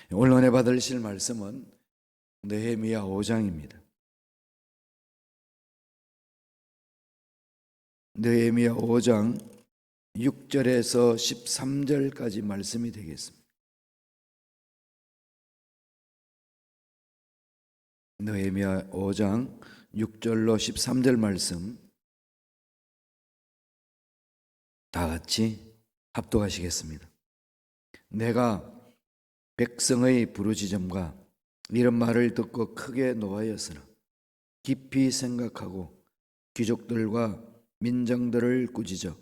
오늘 은혜 받으실 말씀은 느헤미야 5장입니다. 느헤미야 5장 6절에서 13절까지 말씀이 되겠습니다. 느헤미야 5장 6절로 13절 말씀 다 같이 합독하시겠습니다. 내가 백성의 부르짖음과 이런 말을 듣고 크게 노하였으나 깊이 생각하고 귀족들과 민정들을 꾸짖어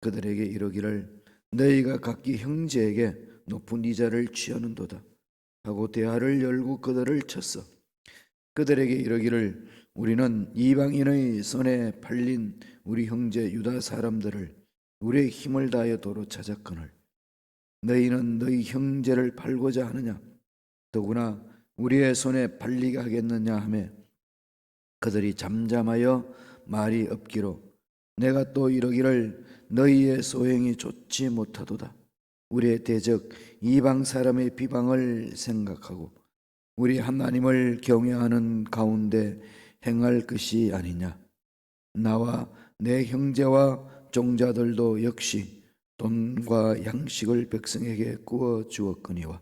그들에게 이르기를 너희가 각기 형제에게 높은 이자를 취하는도다 하고 대화를 열고 그들을 쳤어. 그들에게 이르기를 우리는 이방인의 손에 팔린 우리 형제 유다 사람들을 우리의 힘을 다하여 도로 찾았거늘 너희는 너희 형제를 팔고자 하느냐? 더구나 우리의 손에 팔리게 하겠느냐 하며 그들이 잠잠하여 말이 없기로 내가 또 이러기를 너희의 소행이 좋지 못하도다. 우리의 대적 이방 사람의 비방을 생각하고 우리 하나님을 경외하는 가운데 행할 것이 아니냐. 나와 내 형제와 종자들도 역시 돈과 양식을 백성에게 구워 주었거니와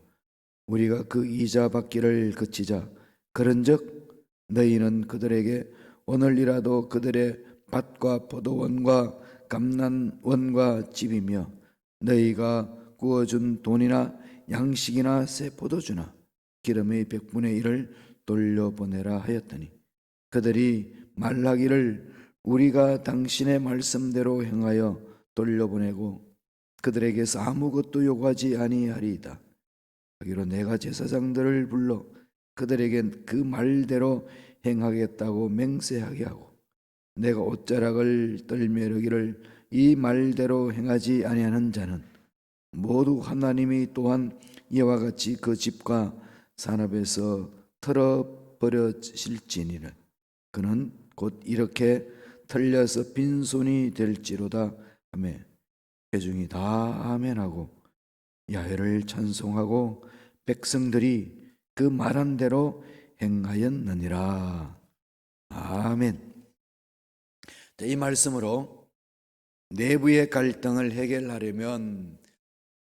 우리가 그 이자 받기를 그치자 그런즉 너희는 그들에게 오늘이라도 그들의 밭과 포도원과 감난원과 집이며 너희가 구워준 돈이나 양식이나 새 포도주나 기름의 100분의 1을 돌려보내라 하였더니 그들이 말하기를 우리가 당신의 말씀대로 행하여 돌려보내고 그들에게서 아무것도 요구하지 아니하리이다 하기로 내가 제사장들을 불러 그들에게 그 말대로 행하겠다고 맹세하게 하고 내가 옷자락을 떨며 이르기를 이 말대로 행하지 아니하는 자는 모두 하나님이 또한 이와 같이 그 집과 산업에서 털어버려질지니라. 그는 곧 이렇게 털려서 빈손이 될지로다 하며 회중이 다 아멘하고 야훼를 찬송하고 백성들이 그 말한 대로 행하였느니라. 아멘. 이 말씀으로 내부의 갈등을 해결하려면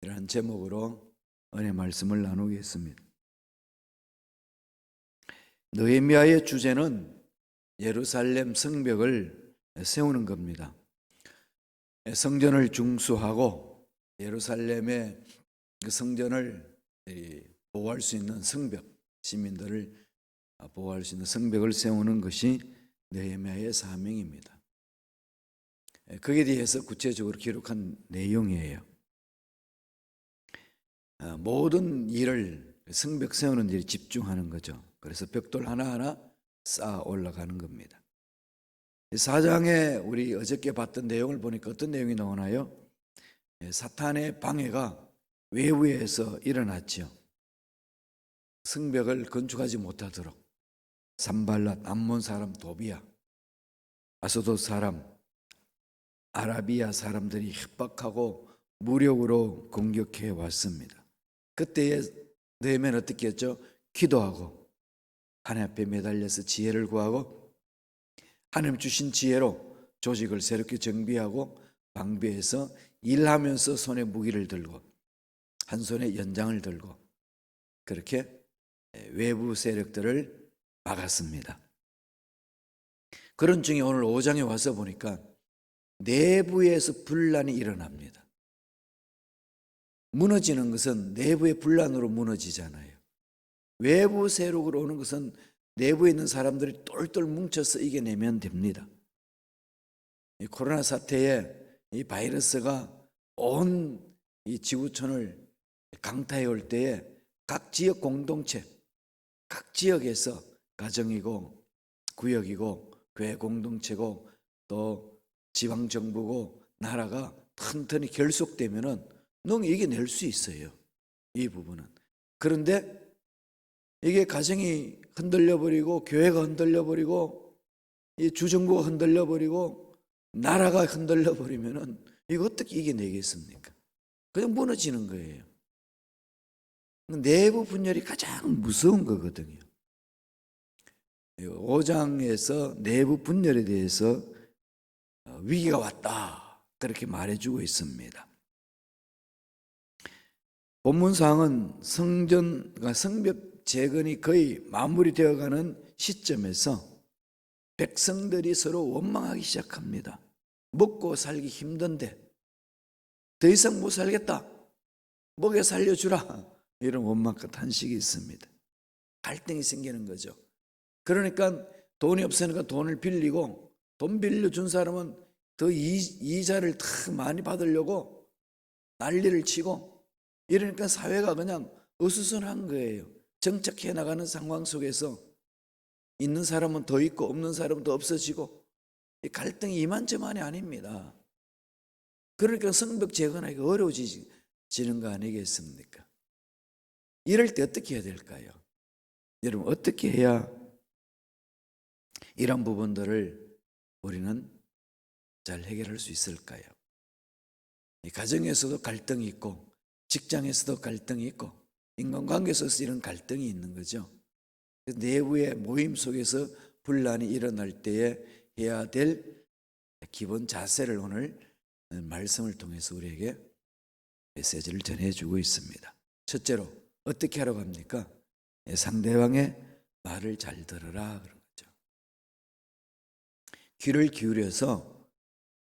이런 제목으로 은혜 말씀을 나누겠습니다. 느헤미야의 주제는 예루살렘 성벽을 세우는 겁니다. 성전을 중수하고 예루살렘의 그 성전을 보호할 수 있는 성벽, 시민들을 보호할 수 있는 성벽을 세우는 것이 느헤미야의 사명입니다. 거기에 대해서 구체적으로 기록한 내용이에요. 모든 일을 성벽 세우는 일에 집중하는 거죠. 그래서 벽돌 하나하나 쌓아 올라가는 겁니다. 4장에 우리 어저께 봤던 내용을 보니까 어떤 내용이 나오나요? 사탄의 방해가 외부에서 일어났죠. 성벽을 건축하지 못하도록 산발랏 암몬 사람 도비야, 아소도 사람, 아라비아 사람들이 협박하고 무력으로 공격해 왔습니다. 그때에 느헤미야는 어떻게 했죠? 기도하고 하나님 앞에 매달려서 지혜를 구하고 하나님 주신 지혜로 조직을 새롭게 정비하고 방비해서 일하면서 손에 무기를 들고 한 손에 연장을 들고 그렇게 외부 세력들을 막았습니다. 그런 중에 오늘 5장에 와서 보니까 내부에서 분란이 일어납니다. 무너지는 것은 내부의 분란으로 무너지잖아요. 외부 세력으로 오는 것은 내부에 있는 사람들이 똘똘 뭉쳐서 이겨내면 됩니다. 이 코로나 사태에 이 바이러스가 온 이 지구촌을 강타해 올 때에 각 지역 공동체, 각 지역에서 가정이고 구역이고 교회 공동체고 또 지방정부고 나라가 튼튼히 결속되면은 너무 이겨낼 수 있어요. 이 부분은. 그런데 이게 가정이 흔들려버리고 교회가 흔들려버리고 이 주정부가 흔들려버리고 나라가 흔들려버리면은 이거 어떻게 이겨내겠습니까? 그냥 무너지는 거예요. 내부 분열이 가장 무서운 거거든요. 5장에서 내부 분열에 대해서 위기가 왔다 그렇게 말해주고 있습니다. 본문상은 성벽 재건이 거의 마무리되어가는 시점에서 백성들이 서로 원망하기 시작합니다. 먹고 살기 힘든데 더 이상 못 살겠다, 먹여 살려주라, 이런 원망과 탄식이 있습니다. 갈등이 생기는 거죠. 그러니까 돈이 없으니까 돈을 빌리고, 돈 빌려준 사람은 더 이자를 더 많이 받으려고 난리를 치고, 이러니까 사회가 그냥 어수선한 거예요. 정착해 나가는 상황 속에서 있는 사람은 더 있고 없는 사람은 더 없어지고, 이 갈등이 이만저만이 아닙니다. 그러니까 성벽 재건하기가 어려워지는 거 아니겠습니까? 이럴 때 어떻게 해야 될까요? 여러분, 어떻게 해야 이런 부분들을 우리는 잘 해결할 수 있을까요? 이 가정에서도 갈등이 있고, 직장에서도 갈등이 있고, 인간관계에서 이런 갈등이 있는 거죠. 내부의 모임 속에서 분란이 일어날 때에 해야 될 기본 자세를 오늘 말씀을 통해서 우리에게 메시지를 전해주고 있습니다. 첫째로 어떻게 하라고 합니까? 상대방의 말을 잘 들어라 그런 거죠. 귀를 기울여서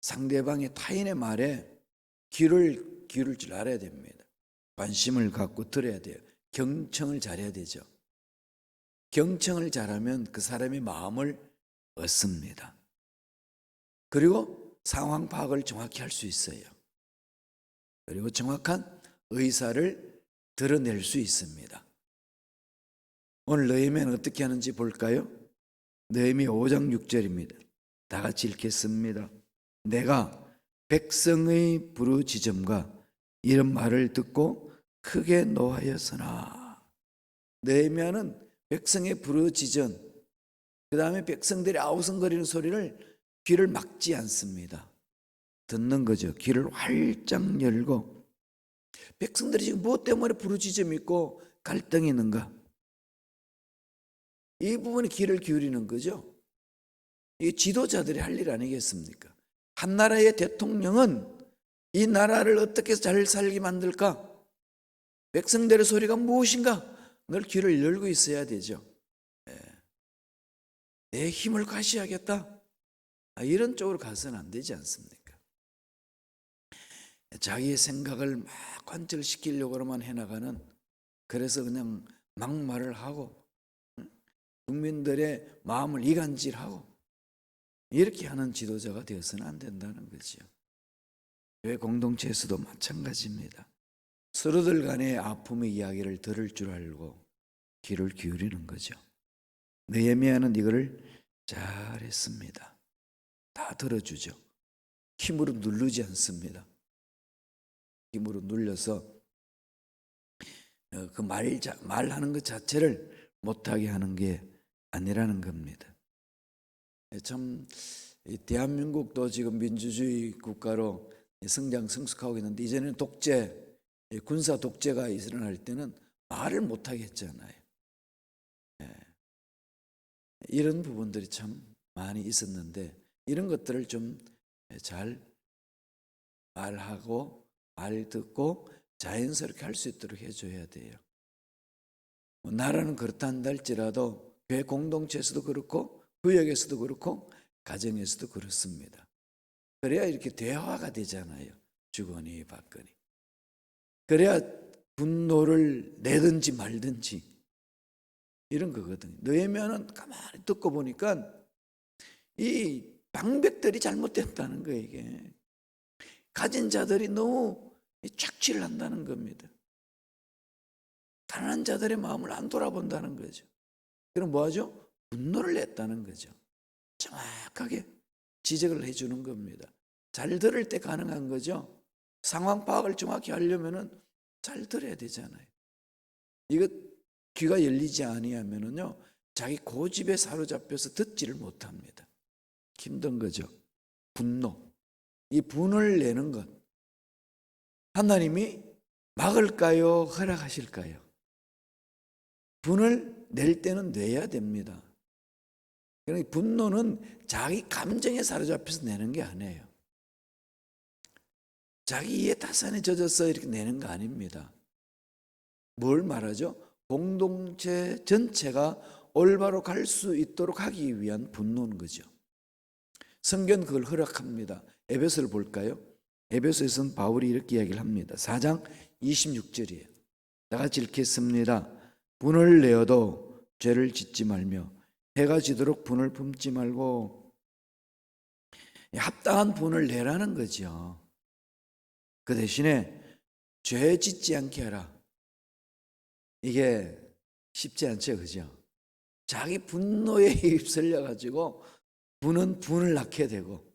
상대방의 타인의 말에 귀를 기울일 줄 알아야 됩니다. 관심을 갖고 들어야 돼요. 경청을 잘해야 되죠. 경청을 잘하면 그 사람의 마음을 얻습니다. 그리고 상황 파악을 정확히 할 수 있어요. 그리고 정확한 의사를 드러낼 수 있습니다. 오늘 느헤미야는 어떻게 하는지 볼까요? 느헤미야 5장 6절입니다. 다 같이 읽겠습니다. 내가 백성의 부르짖음과 이런 말을 듣고 크게 노하였으나. 느헤미야는 백성의 부르짖음, 그 다음에 백성들이 아우성거리는 소리를 귀를 막지 않습니다. 듣는 거죠. 귀를 활짝 열고, 백성들이 지금 무엇 때문에 부르짖음이 있고 갈등이 있는가, 이 부분에 귀를 기울이는 거죠. 이게 지도자들이 할 일 아니겠습니까? 한 나라의 대통령은 이 나라를 어떻게 잘 살게 만들까? 백성들의 소리가 무엇인가? 늘 귀를 열고 있어야 되죠. 내 힘을 과시하겠다, 이런 쪽으로 가서는 안 되지 않습니까? 자기의 생각을 막 관철시키려고만 해나가는, 그래서 그냥 막말을 하고 국민들의 마음을 이간질하고 이렇게 하는 지도자가 되어서는 안 된다는 거죠. 교회 공동체에서도 마찬가지입니다. 서로들 간의 아픔의 이야기를 들을 줄 알고 귀를 기울이는 거죠. 느헤미야는 이거를 잘했습니다. 다 들어주죠. 힘으로 누르지 않습니다. 힘으로 눌려서 그 말하는 것 자체를 못하게 하는 게 아니라는 겁니다. 참 대한민국도 지금 민주주의 국가로 성장성숙하고 있는데, 이전에는 독재, 군사 독재가 일어날 때는 말을 못하게 했잖아요. 이런 부분들이 참 많이 있었는데, 이런 것들을 좀 잘 말하고 말 듣고 자연스럽게 할 수 있도록 해줘야 돼요. 나라는 그렇다 한다 할지라도 교회 공동체에서도 그렇고 구역에서도 그렇고 가정에서도 그렇습니다. 그래야 이렇게 대화가 되잖아요. 주거니 받거니. 그래야 분노를 내든지 말든지 이런 거거든요. 느헤미야는 가만히 듣고 보니까 이 방백들이 잘못됐다는 거예요. 이게 가진 자들이 너무 착취를 한다는 겁니다. 가난한 자들의 마음을 안 돌아본다는 거죠. 그럼 뭐하죠? 분노를 냈다는 거죠. 정확하게 지적을 해주는 겁니다. 잘 들을 때 가능한 거죠. 상황 파악을 정확히 하려면은 잘 들어야 되잖아요. 이거 귀가 열리지 아니하면은요, 자기 고집에 사로잡혀서 듣지를 못합니다. 힘든 거죠. 분노. 이 분을 내는 것. 하나님이 막을까요? 허락하실까요? 분을 낼 때는 내야 됩니다. 그러니까 분노는 자기 감정에 사로잡혀서 내는 게 아니에요. 자기 이해 타산에 젖어서 이렇게 내는 거 아닙니다. 뭘 말하죠? 공동체 전체가 올바로 갈 수 있도록 하기 위한 분노인 거죠. 성경은 그걸 허락합니다. 에베소를 볼까요? 에베소에서는 바울이 이렇게 이야기를 합니다. 4장 26절이에요. 다 같이 읽겠습니다. 분을 내어도 죄를 짓지 말며 해가 지도록 분을 품지 말고, 합당한 분을 내라는 거죠. 그 대신에 죄 짓지 않게 하라. 이게 쉽지 않죠, 그죠? 자기 분노에 휩쓸려 가지고 분은 분을 낳게 되고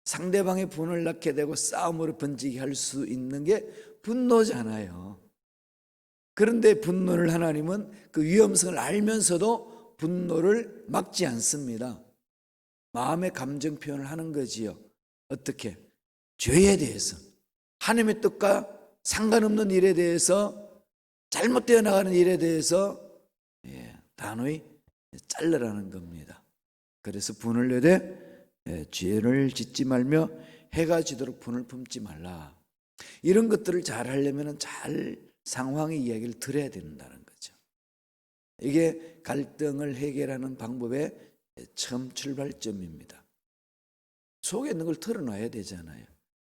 상대방의 분을 낳게 되고 싸움으로 번지게 할 수 있는 게 분노잖아요. 그런데 분노를 하나님은 그 위험성을 알면서도 분노를 막지 않습니다. 마음의 감정 표현을 하는 거지요. 어떻게? 죄에 대해서, 하나님의 뜻과 상관없는 일에 대해서, 잘못되어 나가는 일에 대해서 단호히 잘라라는 겁니다. 그래서 분을 내되 죄를 짓지 말며 해가 지도록 분을 품지 말라. 이런 것들을 잘 하려면 잘 상황의 이야기를 들어야 된다는 거죠. 이게 갈등을 해결하는 방법의 처음 출발점입니다. 속에 있는 걸 털어놔야 되잖아요.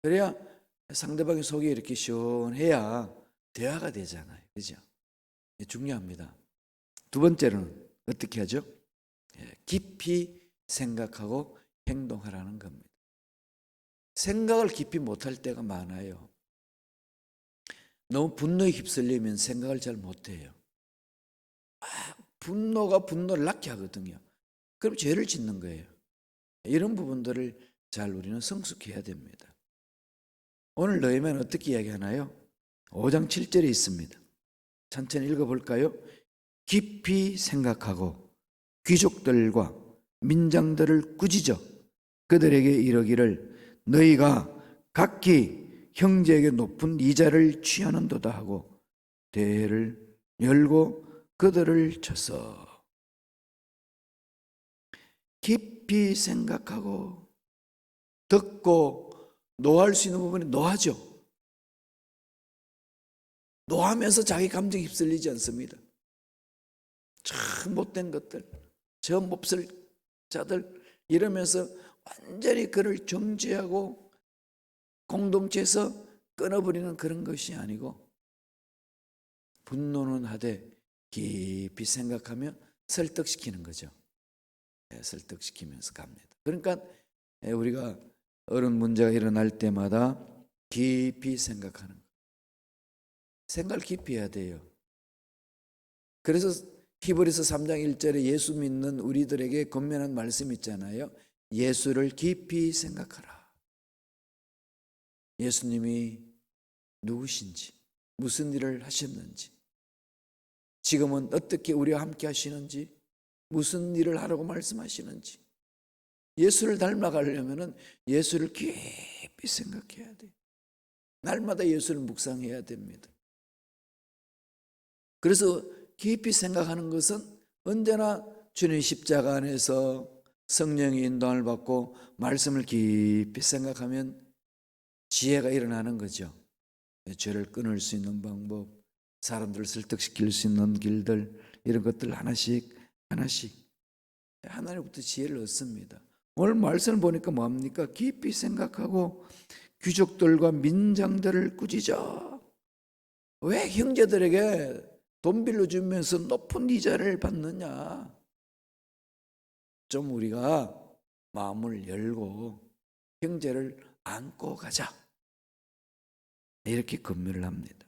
그래야 상대방의 속이 이렇게 시원해야 대화가 되잖아요. 그죠? 중요합니다. 두 번째로는 어떻게 하죠? 깊이 생각하고 행동하라는 겁니다. 생각을 깊이 못할 때가 많아요. 너무 분노에 휩쓸리면 생각을 잘 못해요. 분노가 분노를 낳게 하거든요. 그럼 죄를 짓는 거예요. 이런 부분들을 잘 우리는 성숙해야 됩니다. 오늘 너희만 어떻게 이야기하나요? 5장 7절에 있습니다. 천천히 읽어볼까요? 깊이 생각하고 귀족들과 민장들을 꾸짖어 그들에게 이르기를 너희가 각기 형제에게 높은 이자를 취하는도다 하고 대회를 열고 그들을 쳐서. 깊이 생각하고 듣고 노할 수 있는 부분에 노하죠. 노하면서 자기 감정에 휩쓸리지 않습니다. 참 못된 것들, 저 몹쓸 자들 이러면서 완전히 그를 정죄하고 공동체에서 끊어버리는 그런 것이 아니고, 분노는 하되 깊이 생각하며 설득시키는 거죠. 설득시키면서 갑니다. 그러니까 우리가 어려운 문제가 일어날 때마다 깊이 생각하는 거예요. 생각을 깊이 해야 돼요. 그래서 히브리서 3장 1절에 예수 믿는 우리들에게 권면한 말씀 있잖아요. 예수를 깊이 생각하라. 예수님이 누구신지, 무슨 일을 하셨는지, 지금은 어떻게 우리와 함께 하시는지, 무슨 일을 하라고 말씀하시는지. 예수를 닮아가려면 예수를 깊이 생각해야 돼요. 날마다 예수를 묵상해야 됩니다. 그래서 깊이 생각하는 것은 언제나 주님 십자가 안에서 성령의 인도함을 받고 말씀을 깊이 생각하면 지혜가 일어나는 거죠. 죄를 끊을 수 있는 방법, 사람들을 설득시킬 수 있는 길들, 이런 것들 하나씩 하나님부터 지혜를 얻습니다. 오늘 말씀을 보니까 뭐합니까? 깊이 생각하고 귀족들과 민장들을 꾸짖어. 왜 형제들에게 돈 빌려주면서 높은 이자를 받느냐? 좀 우리가 마음을 열고 형제를 안고 가자. 이렇게 권면을 합니다.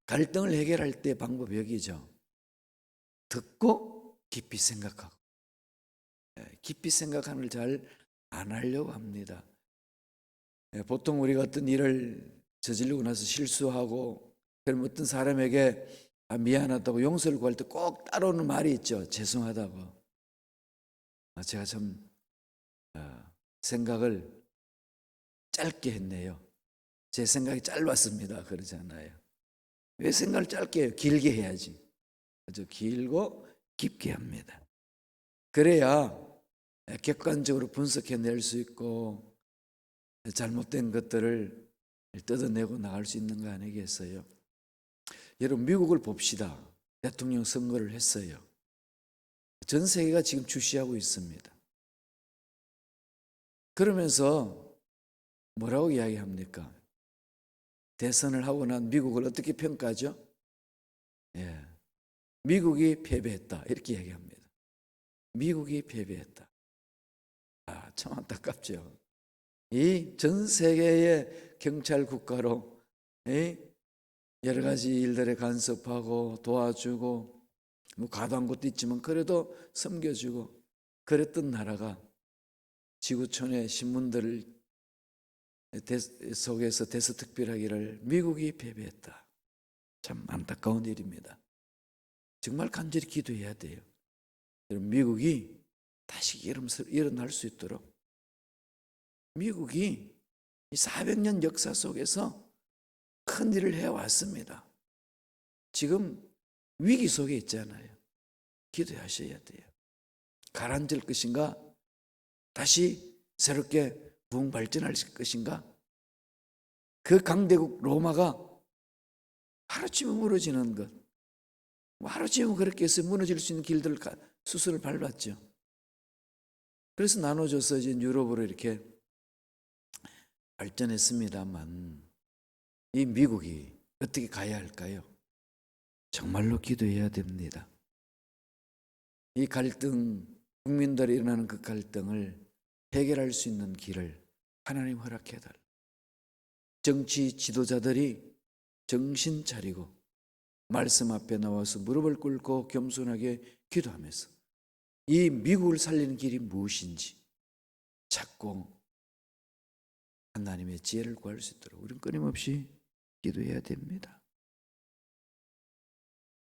갈등을 해결할 때 방법이 여기죠. 듣고 깊이 생각하고. 깊이 생각하는 걸 잘 안 하려고 합니다. 보통 우리가 어떤 일을 저지르고 나서 실수하고, 그럼 어떤 사람에게 미안하다고 용서를 구할 때 꼭 따라오는 말이 있죠. 죄송하다고. 제가 참 생각을 짧게 했네요. 제 생각이 짧았습니다. 그러잖아요. 왜 생각을 짧게 해요? 길게 해야지. 아주 길고 깊게 합니다. 그래야 객관적으로 분석해낼 수 있고 잘못된 것들을 뜯어내고 나갈 수 있는 거 아니겠어요? 여러분, 미국을 봅시다. 대통령 선거를 했어요. 전 세계가 지금 주시하고 있습니다. 그러면서 뭐라고 이야기합니까? 대선을 하고 난 미국을 어떻게 평가하죠? 예, 미국이 패배했다 이렇게 이야기합니다. 미국이 패배했다. 참 안타깝죠. 이 전 세계의 경찰 국가로 여러 가지 일들에 간섭하고 도와주고 뭐 과도한 것도 있지만 그래도 섬겨주고 그랬던 나라가 지구촌의 신문들 속에서 대서특필하기를 미국이 패배했다. 참 안타까운 일입니다. 정말 간절히 기도해야 돼요. 미국이 다시 일어날 수 있도록 미국이 400년 역사 속에서 큰 일을 해왔습니다. 지금 위기 속에 있잖아요. 기도하셔야 돼요. 가라앉을 것인가? 다시 새롭게 부흥 발전할 것인가? 그 강대국 로마가 하루쯤에 무너지는 것, 하루쯤에 그렇게 해서 무너질 수 있는 길들을 수순을 밟았죠. 그래서 나눠져서 이제 유럽으로 이렇게 발전했습니다만 이 미국이 어떻게 가야 할까요? 정말로 기도해야 됩니다. 이 갈등, 국민들이 일어나는 그 갈등을 해결할 수 있는 길을 하나님 허락해달라. 정치 지도자들이 정신 차리고 말씀 앞에 나와서 무릎을 꿇고 겸손하게 기도하면서 이 미국을 살리는 길이 무엇인지 찾고 하나님의 지혜를 구할 수 있도록 우리는 끊임없이 기도해야 됩니다.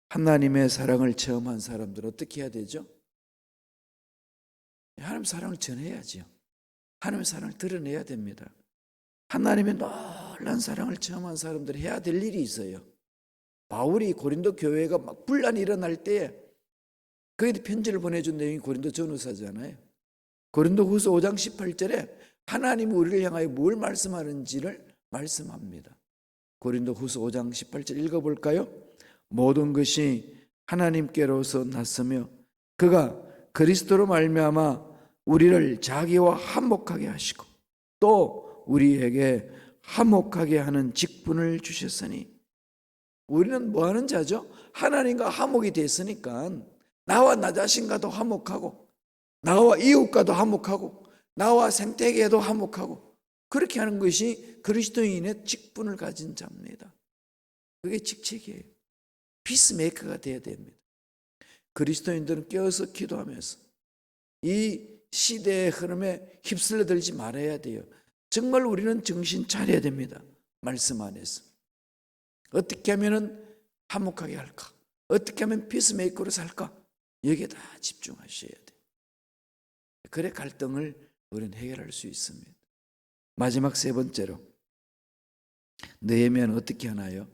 하나님의 사랑을 체험한 사람들은 어떻게 해야 되죠? 하나님의 사랑을 전해야죠. 하나님의 사랑을 드러내야 됩니다. 하나님의 놀라운 사랑을 체험한 사람들이 해야 될 일이 있어요. 바울이 고린도 교회가 막 분란이 일어날 때 그에게 편지를 보내준 내용이 고린도 전후서잖아요. 고린도 후서 5장 18절에 하나님이 우리를 향하여 뭘 말씀하는지를 말씀합니다. 고린도 후서 5장 18절 읽어볼까요? 모든 것이 하나님께로서 났으며 그가 그리스도로 말미암아 우리를 자기와 화목하게 하시고 또 우리에게 화목하게 하는 직분을 주셨으니 우리는 뭐 하는 자죠? 하나님과 화목이 됐으니까 나와 나 자신과도 화목하고 나와 이웃과도 화목하고 나와 생태계에도 화목하고 그렇게 하는 것이 그리스도인의 직분을 가진 자입니다. 그게 직책이에요. 피스메이커가 되어야 됩니다. 그리스도인들은 깨어서 기도하면서 이 시대의 흐름에 휩쓸려 들지 말아야 돼요. 정말 우리는 정신 차려야 됩니다. 말씀 안에서 어떻게 하면 화목하게 할까? 어떻게 하면 피스메이커로 살까? 여기에 다 집중하셔야 돼요. 그래 갈등을 우리는 해결할 수 있습니다. 마지막 세 번째로 느헤미야는 어떻게 하나요?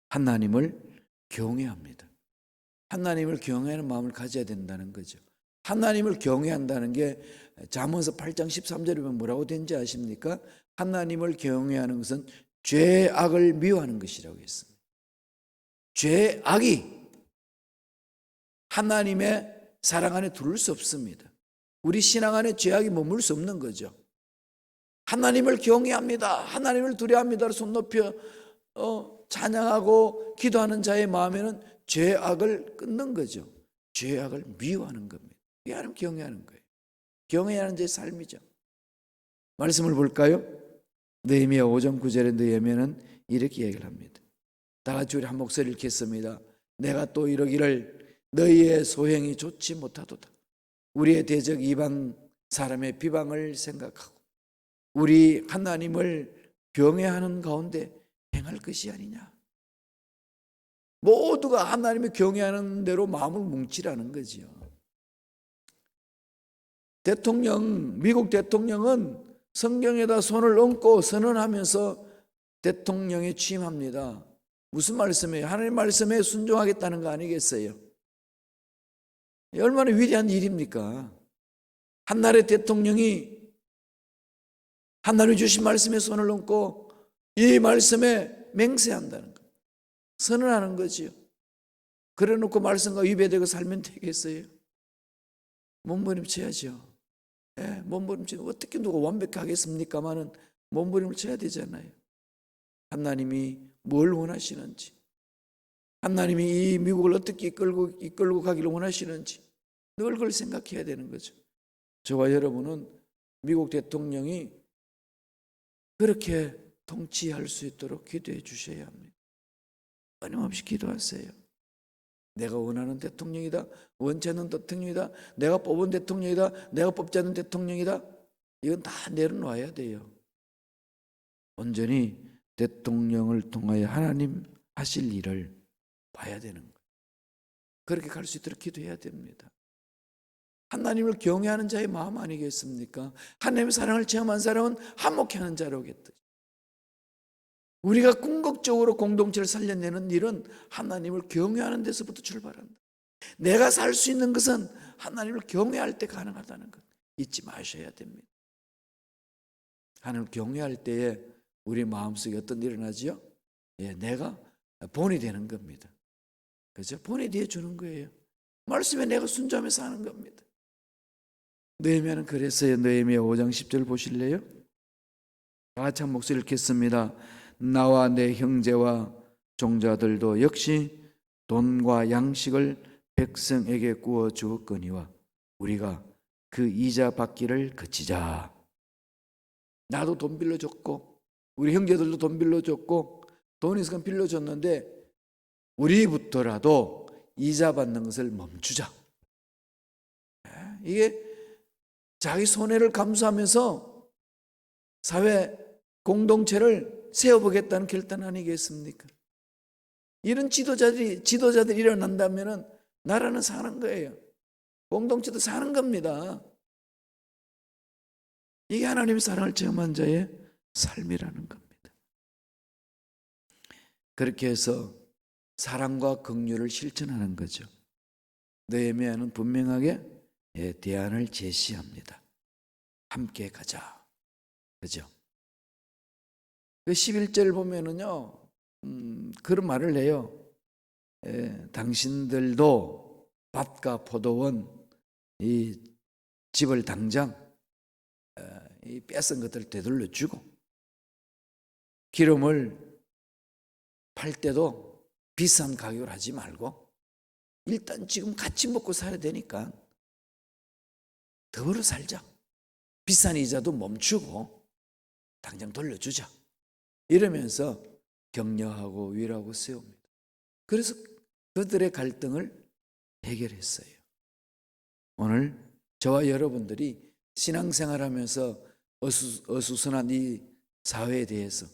하나님을 경외합니다. 하나님을 경외하는 마음을 가져야 된다는 거죠. 하나님을 경외한다는 게 잠언서 8장 13절에 보면 뭐라고 된지 아십니까? 하나님을 경외하는 것은 죄악을 미워하는 것이라고 했습니다. 죄악이 하나님의 사랑 안에 들어올 수 없습니다. 우리 신앙 안에 죄악이 머물 수 없는 거죠. 하나님을 경외합니다. 하나님을 두려워합니다. 손 높여 찬양하고 기도하는 자의 마음에는 죄악을 끊는 거죠. 죄악을 미워하는 겁니다. 이게 하나님 경외하는 거예요. 경외하는 자의 삶이죠. 말씀을 볼까요? 느헤미야 5장 9절에 느헤미야는 이렇게 얘기를 합니다. 다 같이 우리 한 목소리를 읽겠습니다. 내가 또 이러기를 너희의 소행이 좋지 못하도다. 우리의 대적 이방 사람의 비방을 생각하고 우리 하나님을 경외하는 가운데 행할 것이 아니냐. 모두가 하나님을 경외하는 대로 마음을 뭉치라는 거지요. 미국 대통령은 성경에다 손을 얹고 선언하면서 대통령에 취임합니다. 무슨 말씀이에요? 하나님 말씀에 순종하겠다는 거 아니겠어요? 얼마나 위대한 일입니까? 한나라의 대통령이 하나님이 주신 말씀에 손을 얹고 이 말씀에 맹세한다는 거, 선언하는 거지요. 그래 놓고 말씀과 위배되고 살면 되겠어요? 몸부림쳐야죠. 몸부림쳐. 어떻게 누가 완벽하겠습니까마는 몸부림을 쳐야 되잖아요. 하나님이 뭘 원하시는지, 하나님이 이 미국을 어떻게 이끌고 가기를 원하시는지 늘 그걸 생각해야 되는 거죠. 저와 여러분은 미국 대통령이 그렇게 통치할 수 있도록 기도해 주셔야 합니다. 끊임없이 기도하세요. 내가 원하는 대통령이다, 원치 않는 대통령이다, 내가 뽑은 대통령이다, 내가 뽑지 않는 대통령이다, 이건 다 내려놔야 돼요. 온전히 대통령을 통하여 하나님 하실 일을 봐야 되는 거예요. 그렇게 갈 수 있도록 기도해야 됩니다. 하나님을 경외하는 자의 마음 아니겠습니까? 하나님의 사랑을 체험한 사람은 한몫하는 자로겠다. 우리가 궁극적으로 공동체를 살려내는 일은 하나님을 경외하는 데서부터 출발한다. 내가 살 수 있는 것은 하나님을 경외할 때 가능하다는 것 잊지 마셔야 됩니다. 하나님을 경외할 때에 우리 마음속에 어떤 일이 일어나죠? 내가 본이 되는 겁니다. 그죠? 본이 되어 주는 거예요. 말씀에 내가 순종하면서 하는 겁니다. 느헤미야는 그랬어요. 느헤미야 5장 10절 보실래요? 다 같이 한 목소리 읽겠습니다. 나와 내 형제와 종자들도 역시 돈과 양식을 백성에게 구워 주었거니와 우리가 그 이자 받기를 그치자. 나도 돈 빌려줬고 우리 형제들도 돈 빌려줬고 돈 있으면 빌려줬는데 우리부터라도 이자 받는 것을 멈추자. 이게 자기 손해를 감수하면서 사회 공동체를 세워보겠다는 결단 아니겠습니까? 이런 지도자들이 일어난다면 나라는 사는 거예요. 공동체도 사는 겁니다. 이게 하나님의 사랑을 체험한 자의 삶이라는 겁니다. 그렇게 해서 사랑과 긍휼을 실천하는 거죠. 느헤미야는 분명하게 대안을 제시합니다. 함께 가자. 그죠? 그 11절 보면은요, 그런 말을 해요. 당신들도 밭과 포도원, 이 집을 당장 이 뺏은 것들 되돌려 주고 기름을 팔 때도 비싼 가격을 하지 말고 일단 지금 같이 먹고 살아야 되니까 더불어 살자. 비싼 이자도 멈추고 당장 돌려주자. 이러면서 격려하고 위로하고 세웁니다. 그래서 그들의 갈등을 해결했어요. 오늘 저와 여러분들이 신앙생활하면서 어수선한 이 사회에 대해서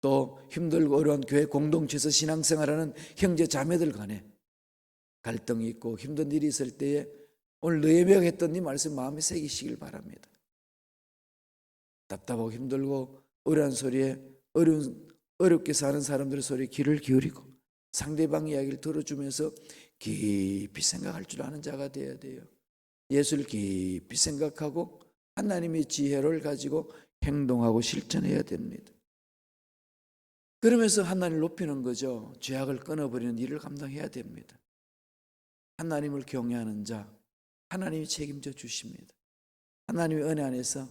또 힘들고 어려운 교회 공동체에서 신앙생활하는 형제 자매들 간에 갈등이 있고 힘든 일이 있을 때에 오늘 느헤미야가 했던 이 말씀 마음에 새기시길 바랍니다. 답답하고 힘들고 어려운 소리에 어렵게 사는 사람들의 소리에 귀를 기울이고 상대방 이야기를 들어주면서 깊이 생각할 줄 아는 자가 되어야 돼요. 예수를 깊이 생각하고 하나님의 지혜를 가지고 행동하고 실천해야 됩니다. 그러면서 하나님을 높이는 거죠. 죄악을 끊어버리는 일을 감당해야 됩니다. 하나님을 경외하는 자, 하나님이 책임져 주십니다. 하나님의 은혜 안에서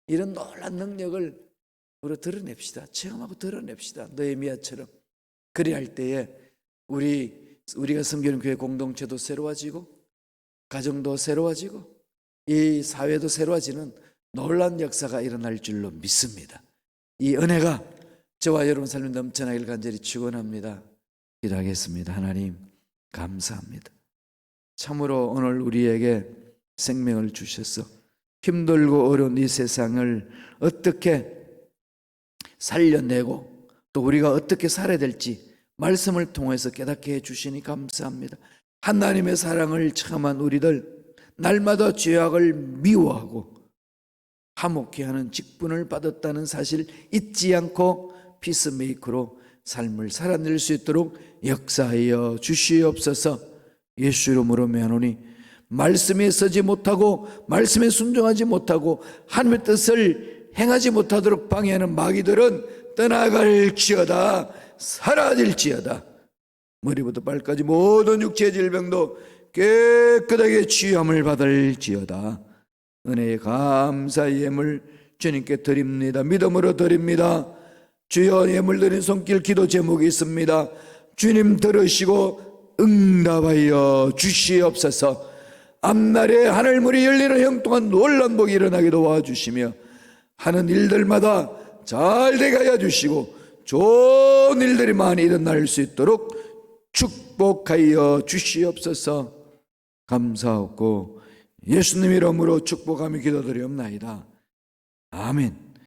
이런 놀라운 능력을 우리가 드러냅시다. 체험하고 드러냅시다. 느헤미야처럼. 그래야 할 때에 우리가 섬기는 교회 공동체도 새로워지고 가정도 새로워지고 이 사회도 새로워지는 놀라운 역사가 일어날 줄로 믿습니다. 이 은혜가 저와 여러분 삶에 넘쳐나기를 간절히 축원합니다. 기도하겠습니다. 하나님 감사합니다. 참으로 오늘 우리에게 생명을 주셔서 힘들고 어려운 이 세상을 어떻게 살려내고 또 우리가 어떻게 살아야 될지 말씀을 통해서 깨닫게 해주시니 감사합니다. 하나님의 사랑을 체험한 우리들 날마다 죄악을 미워하고 화목케 하는 직분을 받았다는 사실 잊지 않고 피스메이커로 삶을 살아낼 수 있도록 역사하여 주시옵소서. 예수 이름으로 명하노니 말씀에 서지 못하고 말씀에 순종하지 못하고 하나님의 뜻을 행하지 못하도록 방해하는 마귀들은 떠나갈지어다, 사라질지어다. 머리부터 발까지 모든 육체의 질병도 깨끗하게 치유함을 받을지어다. 은혜의 감사의 예물 주님께 드립니다. 믿음으로 드립니다. 주여, 예물 드린 손길 기도 제목이 있습니다. 주님 들으시고 응답하여 주시옵소서. 앞날에 하늘문이 열리는 형통한 놀라운 복이 일어나게 도와주시며 하는 일들마다 잘 되게 하여 주시고 좋은 일들이 많이 일어날 수 있도록 축복하여 주시옵소서. 감사하고 예수님 이름으로 축복하며 기도드리옵나이다. 아멘.